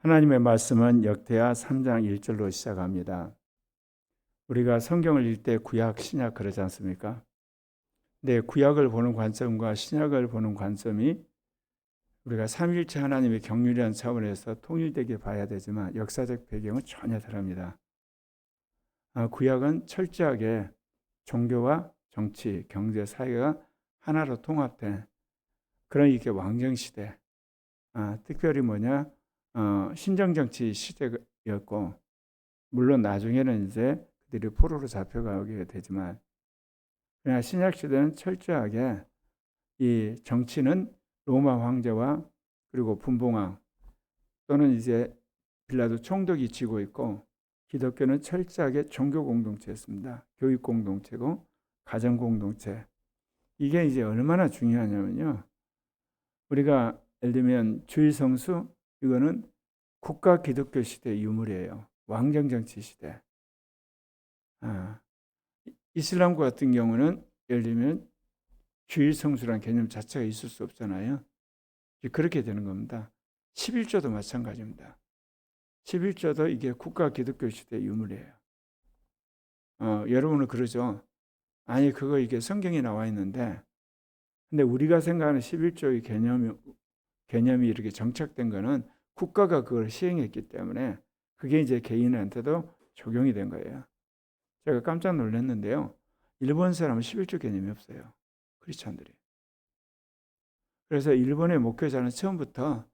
하나님의 말씀은 역대하 3장 1절로 시작합니다. 우리가 성경을 읽을 때 구약, 신약 그러지 않습니까? 근데 구약을 보는 관점과 신약을 보는 관점이 우리가 삼위일체 하나님의 경륜이라는 차원에서 통일되게 봐야 되지만 역사적 배경은 전혀 다릅니다. 구약은 철저하게 종교와 정치, 경제, 사회가 하나로 통합된 그런 이게 왕정시대, 특별히 신정정치 시대였고, 물론 나중에는 이제 그들이 포로로 잡혀가게 되지만, 그러나 신약 시대는 철저하게 이 정치는 로마 황제와 그리고 분봉왕 또는 이제 빌라도 총독이 지고 있고, 기독교는 철저하게 종교 공동체였습니다. 교육 공동체고 가정 공동체. 이게 이제 얼마나 중요하냐면요. 우리가 예를 들면 주일 성수 이거는 국가 기독교 시대의 유물이에요. 왕정 정치 시대. 이슬람과 같은 경우는 예를 들면 주일 성수라는 개념 자체가 있을 수 없잖아요. 그렇게 되는 겁니다. 11조도 마찬가지입니다. 11조도 이게 국가 기독교 시대의 유물이에요. 여러분은 그러죠. 아니 그거 이게 성경에 나와 있는데 근데 우리가 생각하는 11조의 개념이 이렇게 정착된 거는 국가가 그걸 시행했기 때문에 그게 이제 개인한테도 적용이 된 거예요. 제가 깜짝 놀랐는데요. 일본 사람은 11조 개념이 없어요. 크리스찬들이. 그래서 일본의 목회자는 처음부터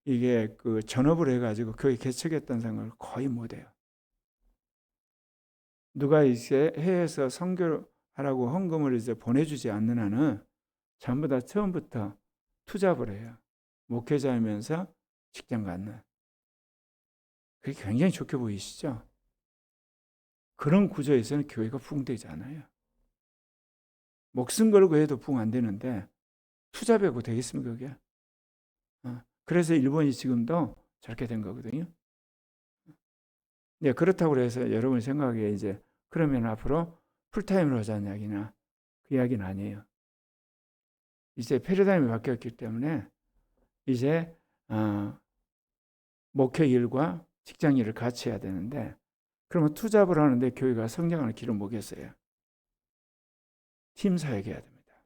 이게 그 전업을 해가지고 교회 개척했다는 생각을 거의 못해요. 누가 이제 해외에서 선교하라고 헌금을 이제 보내주지 않는 한은 전부 다 처음부터 투잡을 해요. 목회자이면서 직장 갖는. 그게 굉장히 좋게 보이시죠? 그런 구조에서는 교회가 부흥되지 않아요. 목숨 걸고 해도 부흥 안 되는데 투잡하고 되겠습니까 그게? 그래서 일본이 지금도 저렇게 된 거거든요. 네, 그렇다고 해서 여러분 생각에 이제 그러면 앞으로 풀타임으로 하자는 이야기나 그 이야기는 아니에요. 이제 패러다임이 바뀌었기 때문에 이제 목회 일과 직장 일을 같이 해야 되는데 그러면 투잡을 하는데 교회가 성장하는 길은 뭐겠어요? 팀 사역해야 됩니다.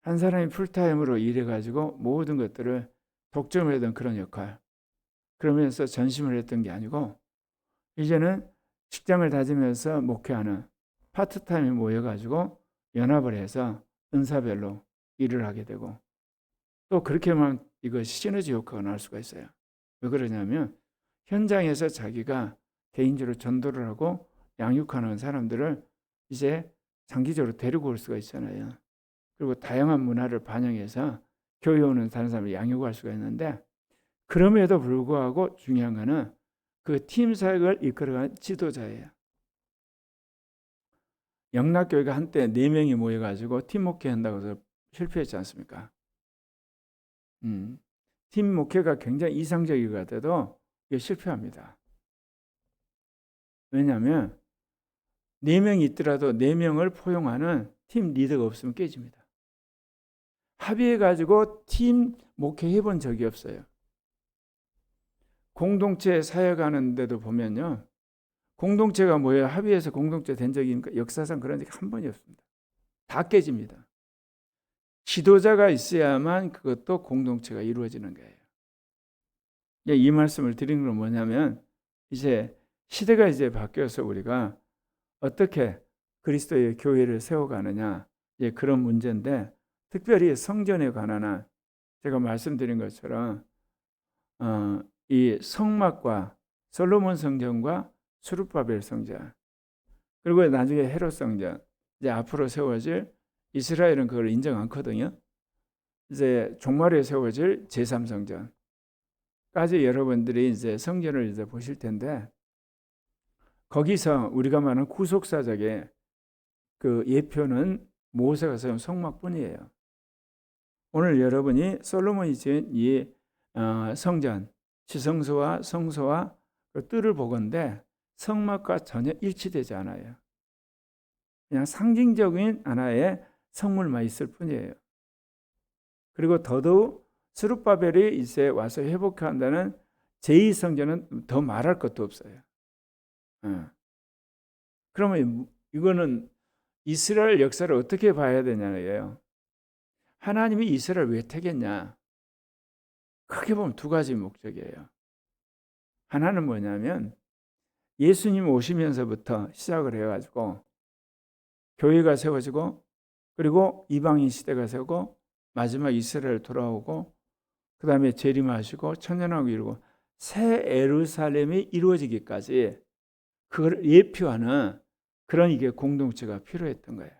한 사람이 풀타임으로 일해가지고 모든 것들을 독점을 하던 그런 역할 그러면서 전심을 했던 게 아니고 이제는 직장을 다니면서 목회하는 파트타임에 모여가지고 연합을 해서 은사별로 일을 하게 되고 또 그렇게만 이거 시너지 효과가 날 수가 있어요. 왜 그러냐면 현장에서 자기가 개인적으로 전도를 하고 양육하는 사람들을 이제 장기적으로 데리고 올 수가 있잖아요. 그리고 다양한 문화를 반영해서 교회 오는 다른 사람을 양육할 수가 있는데 그럼에도 불구하고 중요한 거는 그 팀 사역을 이끌어간 지도자예요. 영락교회가 한때 4명이 모여가지고 팀 목회한다고 해서 실패했지 않습니까? 팀 목회가 굉장히 이상적인 것 같아도 이게 실패합니다. 왜냐하면 4명이 있더라도 4명을 포용하는 팀 리더가 없으면 깨집니다. 합의해가지고 팀 목회해 본 적이 없어요. 공동체 사역하는데도 보면요. 공동체가 뭐예요? 합의해서 공동체 된 적이 역사상 그런 적이 한 번이 없습니다. 다 깨집니다. 지도자가 있어야만 그것도 공동체가 이루어지는 거예요. 이 말씀을 드린 건 뭐냐면 이제 시대가 이제 바뀌어서 우리가 어떻게 그리스도의 교회를 세워가느냐 그런 문제인데 특별히 성전에 관한 한 제가 말씀드린 것처럼 이 성막과 솔로몬 성전과 수룹바벨 성전 그리고 나중에 헤롯 성전 이제 앞으로 세워질 이스라엘은 그걸 인정 않거든요. 이제 종말에 세워질 제3성전까지 여러분들이 이제 성전을 이제 보실 텐데 거기서 우리가 말하는 구속사적의 그 예표는 모세가 세운 성막뿐이에요. 오늘 여러분이 솔로몬이 지은 이 성전, 지성소와 성소와 그 뜰을 보건대 성막과 전혀 일치되지 않아요. 그냥 상징적인 하나의 성물만 있을 뿐이에요. 그리고 더더욱 스룹바벨이 이제 와서 회복한다는 제2성전은 더 말할 것도 없어요. 그러면 이거는 이스라엘 역사를 어떻게 봐야 되냐예요. 하나님이 이스라엘 왜 택했냐? 크게 보면 두 가지 목적이에요. 하나는 뭐냐면 예수님 오시면서부터 시작을 해가지고 교회가 세워지고, 그리고 이방인 시대가 세우고, 마지막 이스라엘 돌아오고, 그 다음에 재림하시고 천년왕국 이루고 새 예루살렘이 이루어지기까지 그걸 예표하는 그런 이게 공동체가 필요했던 거예요.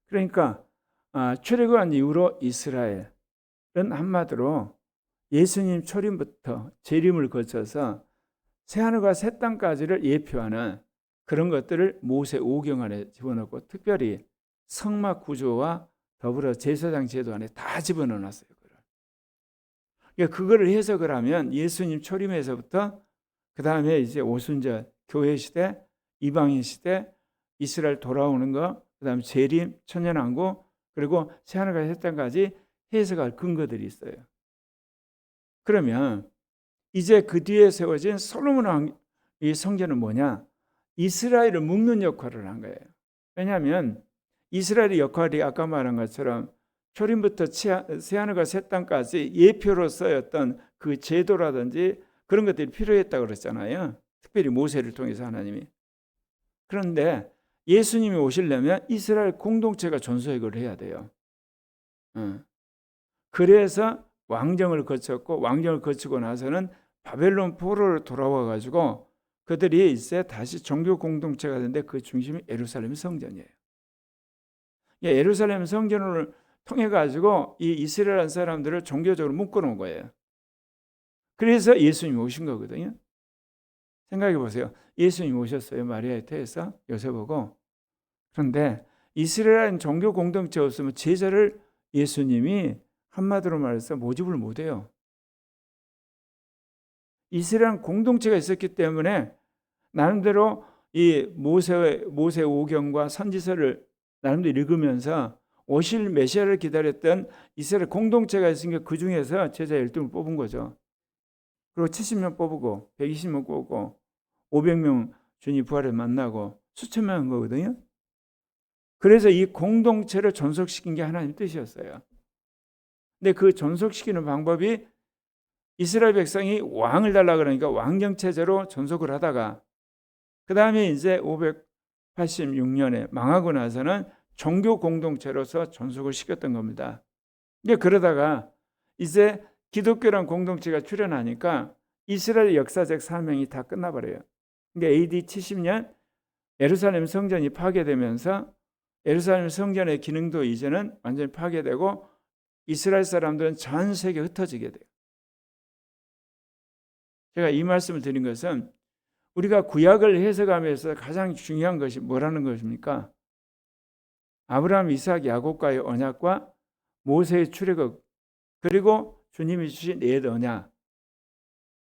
그러니까 출애굽한 이후로 이스라엘은 한마디로 예수님 초림부터 재림을 거쳐서 새하늘과 새 땅까지를 예표하는 그런 것들을 모세 오경 안에 집어넣고, 특별히 성막 구조와 더불어 제사장 제도 안에 다 집어넣어놨어요. 그러니까 그거를 해석을 하면 예수님 초림에서부터 그 다음에 이제 오순절 교회 시대, 이방인 시대, 이스라엘 돌아오는 거, 그 다음에 재림, 천년왕국, 그리고 새하늘과 새 땅까지 해석할 근거들이 있어요. 그러면 이제 그 뒤에 세워진 솔로몬 왕 이 성전은 뭐냐? 이스라엘을 묶는 역할을 한 거예요. 왜냐하면 이스라엘의 역할이 아까 말한 것처럼 초림부터 새하늘과 새 땅까지 예표로서의 어떤 그 제도라든지 그런 것들이 필요했다고 그랬잖아요. 특별히 모세를 통해서 하나님이. 그런데 예수님이 오시려면 이스라엘 공동체가 전소획을 해야 돼요. 그래서 왕정을 거쳤고, 왕정을 거치고 나서는 바벨론 포로로 돌아와 가지고 그들이 이제 다시 종교 공동체가 되는데 그 중심이 예루살렘 성전이에요. 예루살렘 성전을 통해 가지고 이 이스라엘 사람들을 종교적으로 묶어 놓은 거예요. 그래서 예수님이 오신 거거든요. 생각해 보세요. 예수님이 오셨어요. 마리아의 태에서 요셉하고. 그런데 이스라엘 종교 공동체 없으면 제자를 예수님이 한마디로 말해서 모집을 못해요. 이스라엘 공동체가 있었기 때문에 나름대로 이 모세 오경과 선지서를 나름대로 읽으면서 오실 메시아를 기다렸던 이스라엘 공동체가 있으니까 그 중에서 제자 12명 뽑은 거죠. 그리고 70명 뽑고 120명 뽑고 500명 주님 부활을 만나고 수천 명 한 거거든요. 그래서 이 공동체를 존속시킨 게 하나님 뜻이었어요. 근데 그 존속시키는 방법이 이스라엘 백성이 왕을 달라 그러니까 왕정 체제로 존속을 하다가 그 다음에 이제 586년에 망하고 나서는 종교 공동체로서 존속을 시켰던 겁니다. 근데 그러다가 이제 기독교란 공동체가 출현하니까 이스라엘 역사적 사명이 다 끝나버려요. 그러니까 AD 70년 예루살렘 성전이 파괴되면서 예루살렘 성전의 기능도 이제는 완전히 파괴되고 이스라엘 사람들은 전 세계에 흩어지게 돼요. 제가 이 말씀을 드린 것은 우리가 구약을 해석하면서 가장 중요한 것이 뭐라는 것입니까? 아브라함, 이삭, 야곱과의 언약과 모세의 출애굽, 그리고 주님이 주신 옛 언약.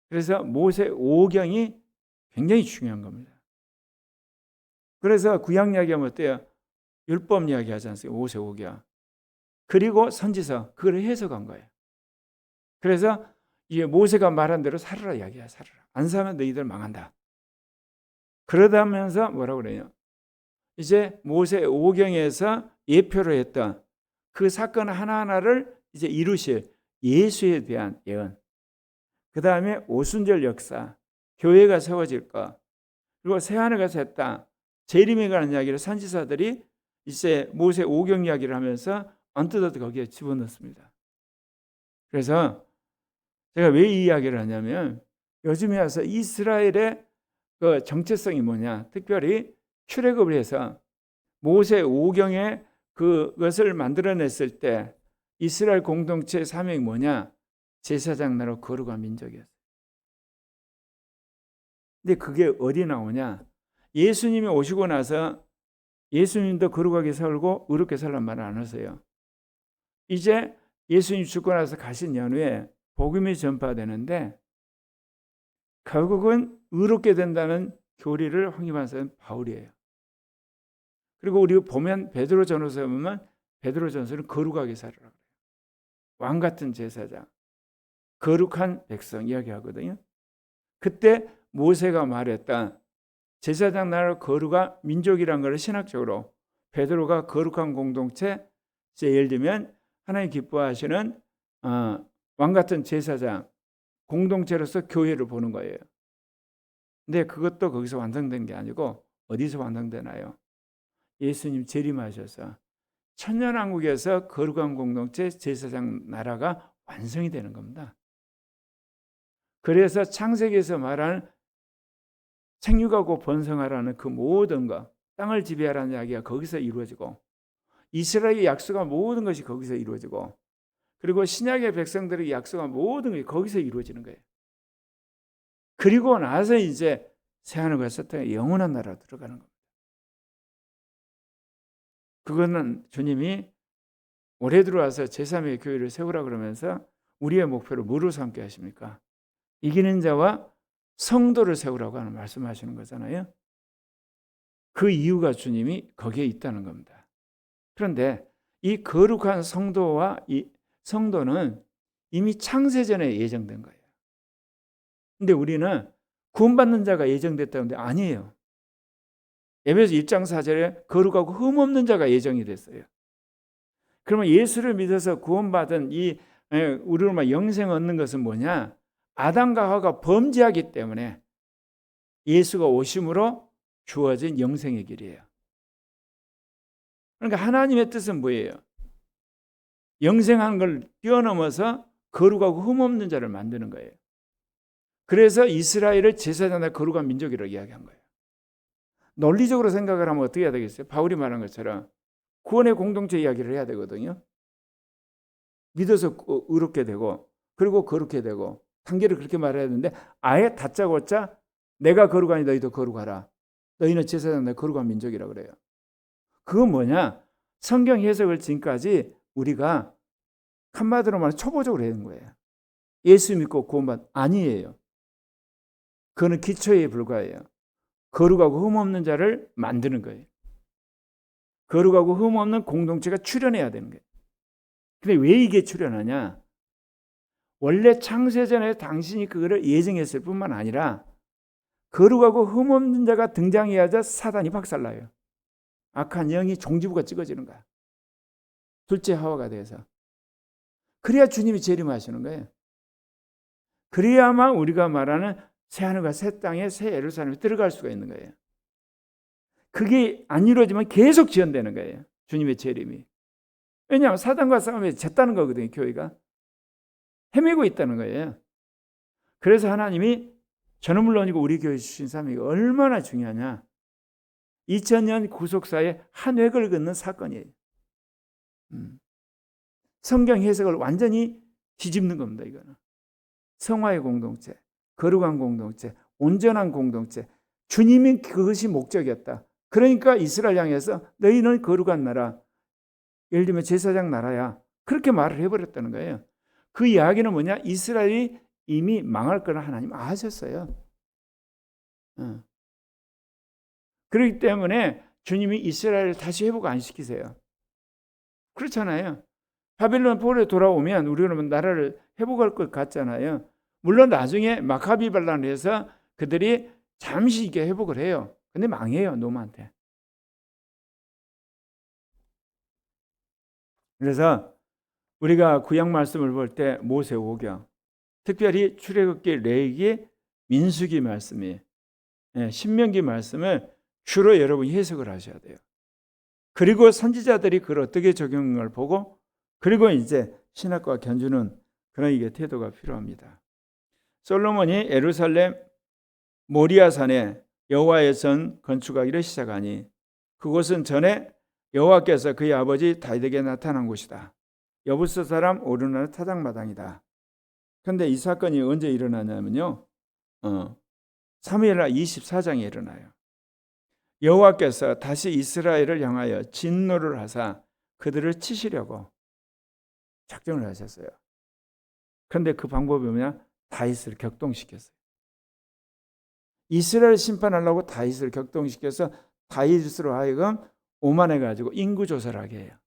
그래서 모세 오경이 굉장히 중요한 겁니다. 그래서 구약 이야기하면 어때요? 율법 이야기하지 않습니까? 모세 오경. 그리고 선지서, 그걸 해석한 거예요. 그래서 이게 모세가 말한 대로 살아라 이야기야. 살아라. 안 사면 너희들 망한다. 그러다면서 뭐라고 그래요? 이제 모세 오경에서 예표로 했던 그 사건 하나하나를 이제 이루실 예수에 대한 예언. 그 다음에 오순절 역사, 교회가 세워질 것, 그리고 새하늘과 새 땅, 재림에 관한 이야기를 선지자들이 이제 모세 오경 이야기를 하면서 언뜻 거기에 집어넣습니다. 그래서 제가 왜 이 이야기를 하냐면 요즘에 와서 이스라엘의 그 정체성이 뭐냐, 특별히 출애굽을 해서 모세 오경에 그것을 만들어냈을 때 이스라엘 공동체의 사명이 뭐냐? 제사장 나라 거룩한 민족이었어요. 근데 그게 어디 나오냐? 예수님이 오시고 나서 예수님도 거룩하게 살고 의롭게 살란 말을 안 하세요. 이제 예수님 죽고 나서 가신 연후에 복음이 전파되는데 결국은 의롭게 된다는 교리를 확립한 사람은 바울이에요. 그리고 우리가 보면 베드로 전후서에 보면 베드로 전서는 거룩하게 살으라고 그래요. 왕 같은 제사장, 거룩한 백성 이야기하거든요. 그때 모세가 말했던 제사장 나라 거룩한 민족이란 걸 신학적으로 베드로가 거룩한 공동체, 예를 들면 하나님 기뻐하시는 왕 같은 제사장 공동체로서 교회를 보는 거예요. 근데 그것도 거기서 완성된 게 아니고 어디서 완성되나요? 예수님 재림하셔서 천년왕국에서 거룩한 공동체 제사장 나라가 완성이 되는 겁니다. 그래서 창세기에서 말하는 생육하고 번성하라는 그 모든 것, 땅을 지배하라는 이야기가 거기서 이루어지고, 이스라엘의 약속한 모든 것이 거기서 이루어지고, 그리고 신약의 백성들에게 약속한 모든 것이 거기서 이루어지는 거예요. 그리고 나서 이제 새하늘과 새 땅에 영원한 나라로 들어가는 겁니다. 그거는 주님이 올해 들어와서 제3의 교회를 세우라 그러면서 우리의 목표를 뭐로 삼게 하십니까? 이기는 자와 성도를 세우라고 하는 말씀하시는 거잖아요. 그 이유가 주님이 거기에 있다는 겁니다. 그런데 이 거룩한 성도와 이 성도는 이미 창세전에 예정된 거예요. 근데 우리는 구원받는 자가 예정됐다는데 아니에요. 에베소 1장 4절에 거룩하고 흠없는 자가 예정이 됐어요. 그러면 예수를 믿어서 구원받은 이 우리로 영생 얻는 것은 뭐냐? 아담과 하와가 범죄하기 때문에 예수가 오심으로 주어진 영생의 길이에요. 그러니까 하나님의 뜻은 뭐예요? 영생한 걸 뛰어넘어서 거룩하고 흠없는 자를 만드는 거예요. 그래서 이스라엘을 제사장과 거룩한 민족이라고 이야기한 거예요. 논리적으로 생각을 하면 어떻게 해야 되겠어요? 바울이 말한 것처럼 구원의 공동체 이야기를 해야 되거든요. 믿어서 의롭게 되고 그리고 거룩해 되고 단계를 그렇게 말해야 되는데 아예 다짜고짜 내가 거룩하니 너희도 거룩하라. 너희는 제사장 내 거룩한 민족이라고 그래요. 그건 뭐냐? 성경 해석을 지금까지 우리가 한마디로 말하면 초보적으로 하는 거예요. 예수 믿고 구원받 아니에요. 그거는 기초에 불과해요. 거룩하고 흠없는 자를 만드는 거예요. 거룩하고 흠없는 공동체가 출현해야 되는 거예요. 근데 왜 이게 출현하냐? 원래 창세전에 당신이 그거를 예정했을 뿐만 아니라 거룩하고 흠없는 자가 등장해야자 사단이 박살나요. 악한 영이 종지부가 찍어지는 거야. 둘째 하와가 돼서. 그래야 주님이 재림하시는 거예요. 그래야만 우리가 말하는 새하늘과 새 땅에 새 예루살렘에 들어갈 수가 있는 거예요. 그게 안 이루어지면 계속 지연되는 거예요. 주님의 재림이. 왜냐하면 사단과 싸움에 졌다는 거거든요. 교회가. 헤매고 있다는 거예요. 그래서 하나님이 저는 물론이고 우리 교회 주신 삶이 얼마나 중요하냐. 2000년 구속사의 한 획을 긋는 사건이에요. 성경 해석을 완전히 뒤집는 겁니다. 이거는. 성화의 공동체, 거룩한 공동체, 온전한 공동체. 주님이 그것이 목적이었다. 그러니까 이스라엘 향해서 너희는 거룩한 나라, 예를 들면 제사장 나라야. 그렇게 말을 해버렸다는 거예요. 그 이야기는 뭐냐? 이스라엘이 이미 망할 거라 하나님 아셨어요. 그렇기 때문에 주님이 이스라엘을 다시 회복 안 시키세요. 그렇잖아요. 바벨론 포로에 돌아오면 우리는 나라를 회복할 것 같잖아요. 물론 나중에 마카비 반란을 해서 그들이 잠시 이게 회복을 해요. 근데 망해요. 노마한테. 그래서 우리가 구약 말씀을 볼 때 모세오경, 특별히 출애굽기, 레위기, 민수기 말씀이 신명기 말씀을 주로 여러분이 해석을 하셔야 돼요. 그리고 선지자들이 그걸 어떻게 적용을 보고 그리고 이제 신학과 견주는 그런 이게 태도가 필요합니다. 솔로몬이 예루살렘 모리아산에 여호와의 전 건축하기를 시작하니 그곳은 전에 여호와께서 그의 아버지 다윗에게 나타난 곳이다. 여부스 사람 오르나는 타작마당이다. 그런데 이 사건이 언제 일어나냐면요. 사무엘하 24장에 일어나요. 여호와께서 다시 이스라엘을 향하여 진노를 하사 그들을 치시려고 작정을 하셨어요. 그런데 그 방법이 뭐냐? 다윗을 격동시켰어요. 이스라엘 심판하려고 다윗을 격동시켜서 다윗으로 하여금 오만해가지고 인구조사를 하게 해요.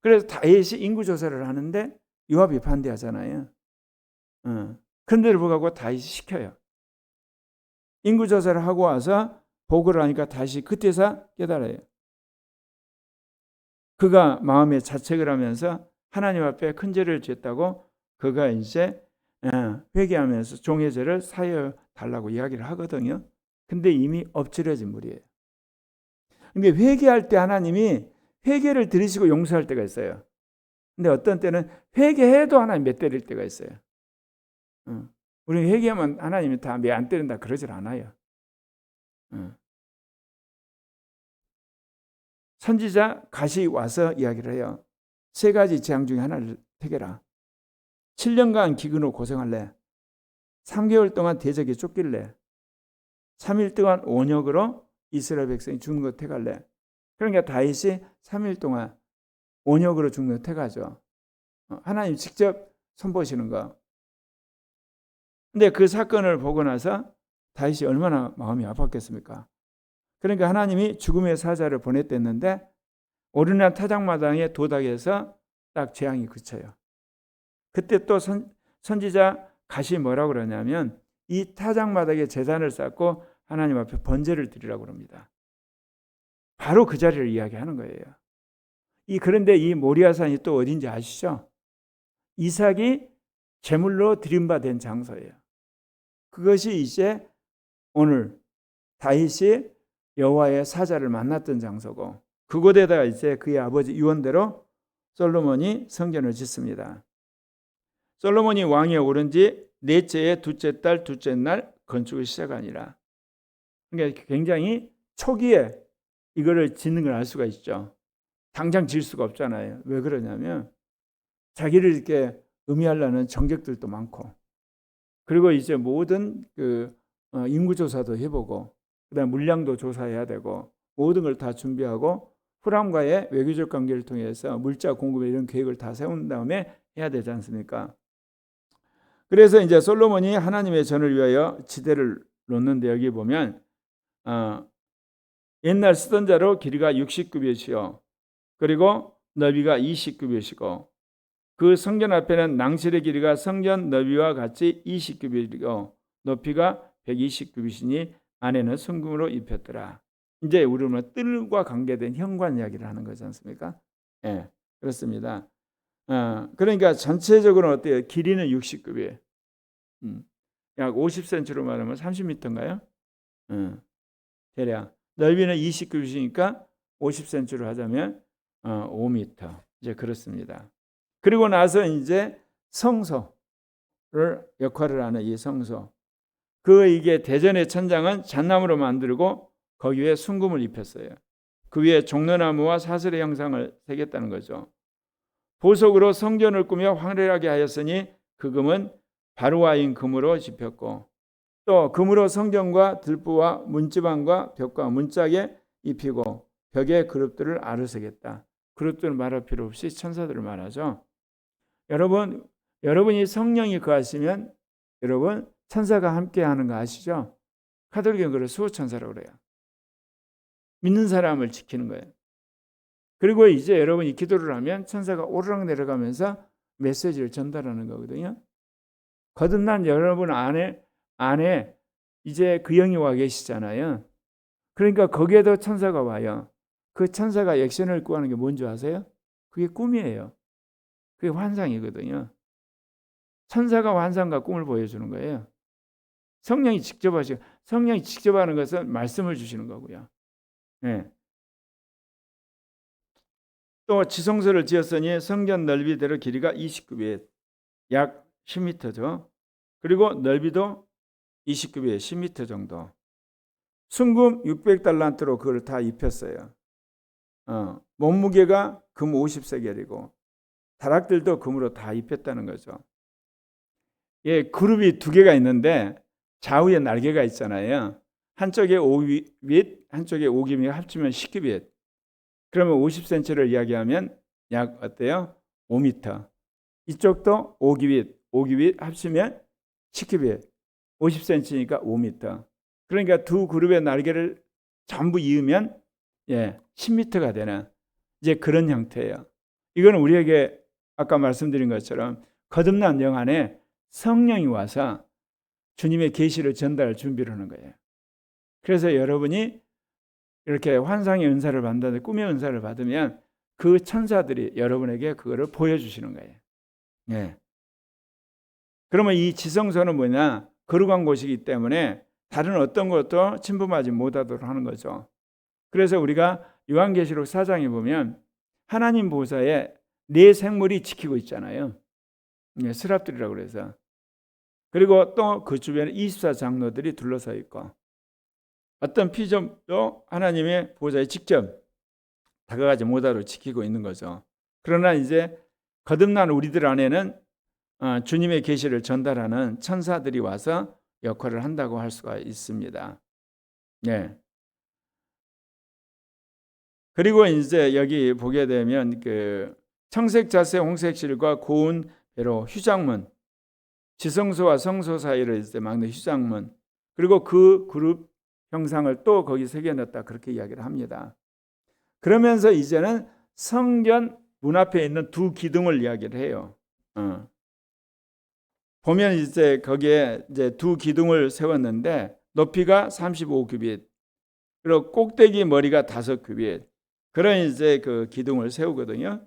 그래서 다윗이 인구 조사를 하는데 요압이 반대하잖아요. 그런데도 불구하고 다윗이 시켜요. 인구 조사를 하고 와서 보고를 하니까 다시 그때서 깨달아요. 그가 마음에 자책을 하면서 하나님 앞에 큰 죄를 지었다고 그가 이제 회개하면서 종의 죄를 사하여 달라고 이야기를 하거든요. 근데 이미 엎질러진 물이에요. 근데 회개할 때 하나님이 회개를 들으시고 용서할 때가 있어요. 근데 어떤 때는 회개해도 하나님 몇 때릴 때가 있어요. 우리 회개하면 하나님이 다 매 안 때린다 그러질 않아요. 선지자 갓이 와서 이야기를 해요. 세 가지 재앙 중에 하나를 택해라. 7년간 기근으로 고생할래. 3개월 동안 대적에 쫓길래. 3일 동안 온역으로 이스라엘 백성이 죽는 거 택할래. 그러니까 다윗이 3일 동안 온역으로 죽는 거 택하죠. 하나님 직접 선보시는 거. 근데 그 사건을 보고 나서 다윗이 얼마나 마음이 아팠겠습니까? 그러니까 하나님이 죽음의 사자를 보냈댔는데 오르난 타작마당에 도닥해서 딱 재앙이 그쳐요. 그때 또 선지자 갓이 뭐라고 그러냐면 이 타작마당에 제단을 쌓고 하나님 앞에 번제를 드리라고 합니다. 바로 그 자리를 이야기하는 거예요. 그런데 이 모리아산이 또 어딘지 아시죠? 이삭이 제물로 드림받은 장소예요. 그것이 이제 오늘 다윗이 여호와의 사자를 만났던 장소고 그곳에다가 이제 그의 아버지 유언대로 솔로몬이 성전을 짓습니다. 솔로몬이 왕위에 오른 지 넷째의 둘째 달 둘째 날 건축을 시작하니라. 그러니까 굉장히 초기에 이거를 짓는 걸 알 수가 있죠. 당장 질 수가 없잖아요. 왜 그러냐면 자기를 이렇게 음해하려는 정객들도 많고 그리고 이제 모든 인구 조사도 해보고 그다음 물량도 조사해야 되고 모든 걸 다 준비하고 후람과의 외교적 관계를 통해서 물자 공급에 이런 계획을 다 세운 다음에 해야 되지 않습니까? 그래서 이제 솔로몬이 하나님의 전을 위하여 지대를 놓는데 여기 보면 옛날 쓰던 자로 길이가 60규빗이요 그리고 너비가 20규빗이고 그 성전 앞에는 낭실의 길이가 성전 너비와 같이 20규빗이고 높이가 120규빗이니 안에는 순금으로 입혔더라. 이제 우리는 뜰과 관계된 현관 이야기를 하는 거지 않습니까? 예, 그렇습니다. 그러니까 전체적으로 어때요? 길이는 60규빗, 약 50cm로 말하면 30m인가요? 대략 넓이는 20규빗이니까 50cm로 하자면 5m. 이제 그렇습니다. 그리고 나서 이제 성소를 역할을 하는 이 성소. 이게 대전의 천장은 잣나무로 만들고 거기 위에 순금을 입혔어요. 그 위에 종려나무와 사슬의 형상을 새겼다는 거죠. 보석으로 성전을 꾸며 황홀하게 하였으니 그 금은 바루아인 금으로 짚혔고 또 금으로 성전과 들보와 문지방과 벽과 문짝에 입히고 벽에 그룹들을 아르새겼다. 그룹들을 말할 필요 없이 천사들을 말하죠. 여러분이 성령이 거하시면 여러분 천사가 함께하는 거 아시죠? 카톨릭은 그걸 수호천사라고 그래요. 믿는 사람을 지키는 거예요. 그리고 이제 여러분이 기도를 하면 천사가 오르락 내려가면서 메시지를 전달하는 거거든요. 거듭난 여러분 안에 이제 그 영이 와 계시잖아요. 그러니까 거기에도 천사가 와요. 그 천사가 액션을 구하는 게 뭔지 아세요? 그게 꿈이에요. 그게 환상이거든요. 천사가 환상과 꿈을 보여주는 거예요. 성령이 직접 하는 것은 말씀을 주시는 거고요. 네. 또 지성소를 지었으니 성전 넓이대로 길이가 29규빗, 약 10m죠. 그리고 넓이도 29규빗, 10m 정도. 순금 600달란트로 그걸 다 입혔어요. 몸무게가 금 50세겔이고 다락들도 금으로 다 입혔다는 거죠. 예, 그룹이 두 개가 있는데 좌우에 날개가 있잖아요. 한쪽에 5규빗, 한쪽에 5규빗 합치면 10규빗. 그러면 50cm를 이야기하면 약 어때요? 5m. 이쪽도 5규빗 합치면 10규빗. 50cm니까 5m. 그러니까 두 그룹의 날개를 전부 이으면 10m가 되는 이제 그런 형태예요. 이거는 우리에게 아까 말씀드린 것처럼 거듭난 영 안에 성령이 와서 주님의 계시를 전달할 준비를 하는 거예요. 그래서 여러분이 이렇게 환상의 은사를 받는다, 꿈의 은사를 받으면 그 천사들이 여러분에게 그거를 보여주시는 거예요. 예. 그러면 이 지성소는 뭐냐? 거룩한 곳이기 때문에 다른 어떤 것도 침범하지 못하도록 하는 거죠. 그래서 우리가 요한계시록 4장에 보면 하나님 보좌에 네 생물이 지키고 있잖아요. 예, 스랍들이라고 그래서. 그리고 또 그 주변에 24장로들이 둘러서 있고 어떤 피조도 하나님의 보좌에 직접 다가가지 못하도록 지키고 있는 거죠. 그러나 이제 거듭난 우리들 안에는 주님의 계시를 전달하는 천사들이 와서 역할을 한다고 할 수가 있습니다. 네. 그리고 이제 여기 보게 되면 그 청색 자세 홍색실과 고운 배로 휴장문, 지성소와 성소 사이를 이제 막는 휴장문, 그리고 그 그룹 형상을 또 거기 새겨놨다 그렇게 이야기를 합니다. 그러면서 이제는 성전 문 앞에 있는 두 기둥을 이야기를 해요. 보면 이제 거기에 이제 두 기둥을 세웠는데 높이가 35규빗, 그리고 꼭대기 머리가 5규빗. 그런 이제 그 기둥을 세우거든요.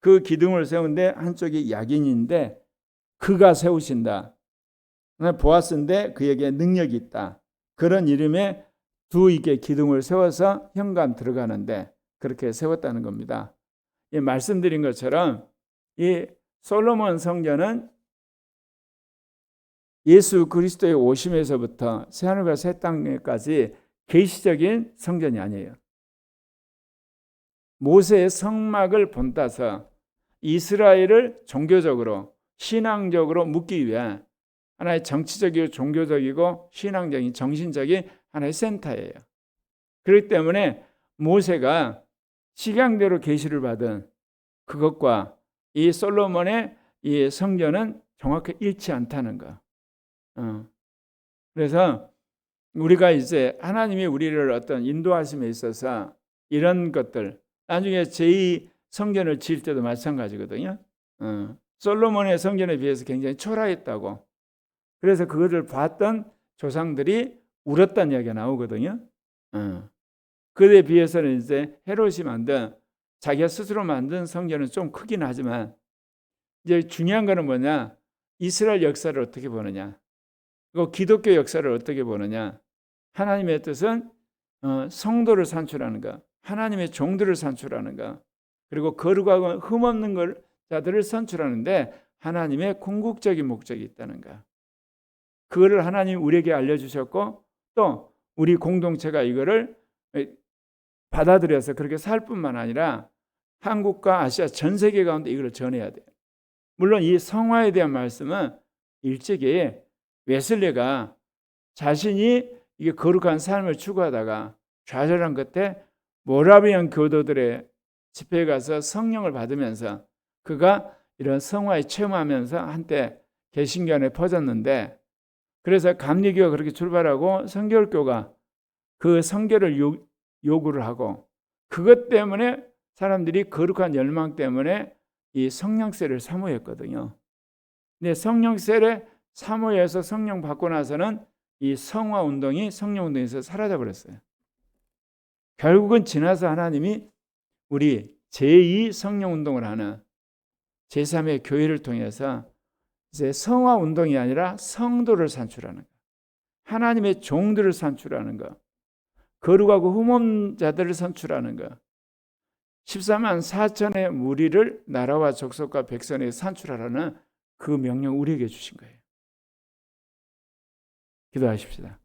그 기둥을 세우는데 한쪽이 야긴인데 그가 세우신다. 보아스인데 그에게 능력이 있다. 그런 이름의 두 이게 기둥을 세워서 현관 들어가는데 그렇게 세웠다는 겁니다. 이 말씀드린 것처럼 이 솔로몬 성전은 예수 그리스도의 오심에서부터 새하늘과 새 땅까지 계시적인 성전이 아니에요. 모세의 성막을 본따서 이스라엘을 종교적으로 신앙적으로 묶기 위해 하나의 정치적이고 종교적이고 신앙적인 정신적인 하나의 센터예요. 그렇기 때문에 모세가 식양대로 계시를 받은 그것과 이 솔로몬의 이 성전은 정확히 잃지 않다는 거. 그래서 우리가 이제 하나님이 우리를 어떤 인도하심에 있어서 이런 것들 나중에 제2 성전을 지을 때도 마찬가지거든요. 솔로몬의 성전에 비해서 굉장히 초라했다고. 그래서 그것을 봤던 조상들이 울었다는 이야기가 나오거든요. 그에 비해서는 이제 헤롯이 만든 자기가 스스로 만든 성전은 좀 크긴 하지만 이제 중요한 거는 뭐냐? 이스라엘 역사를 어떻게 보느냐? 그리고 기독교 역사를 어떻게 보느냐? 하나님의 뜻은 성도를 산출하는 것, 하나님의 종들을 산출하는 것, 그리고 거룩하고 흠없는 걸 자들을 선출하는데 하나님의 궁극적인 목적이 있다는 것. 그거를 하나님 우리에게 알려주셨고 또 우리 공동체가 이거를 받아들여서 그렇게 살 뿐만 아니라 한국과 아시아 전 세계 가운데 이걸 전해야 돼요. 물론 이 성화에 대한 말씀은 일찍이 웨슬리가 자신이 이게 거룩한 삶을 추구하다가 좌절한 끝에 모라비안 교도들의 집회에 가서 성령을 받으면서 그가 이런 성화에 체험하면서 한때 개신교 안에 퍼졌는데 그래서 감리교가 그렇게 출발하고 성결교가 그 성결을 요구를 하고 그것 때문에 사람들이 거룩한 열망 때문에 이 성령세를 사모했거든요. 근데 성령세를 사모해서 성령 받고 나서는 이 성화 운동이 성령 운동에서 사라져 버렸어요. 결국은 지나서 하나님이 우리 제2 성령 운동을 하는 제3의 교회를 통해서 이제 성화 운동이 아니라 성도를 산출하는 것, 하나님의 종들을 산출하는 것, 거룩하고 흠없는 자들을 산출하는 것, 14만 4천의 무리를 나라와 족속과 백성에 산출하라는 그 명령 우리에게 주신 거예요. 기도하십시다.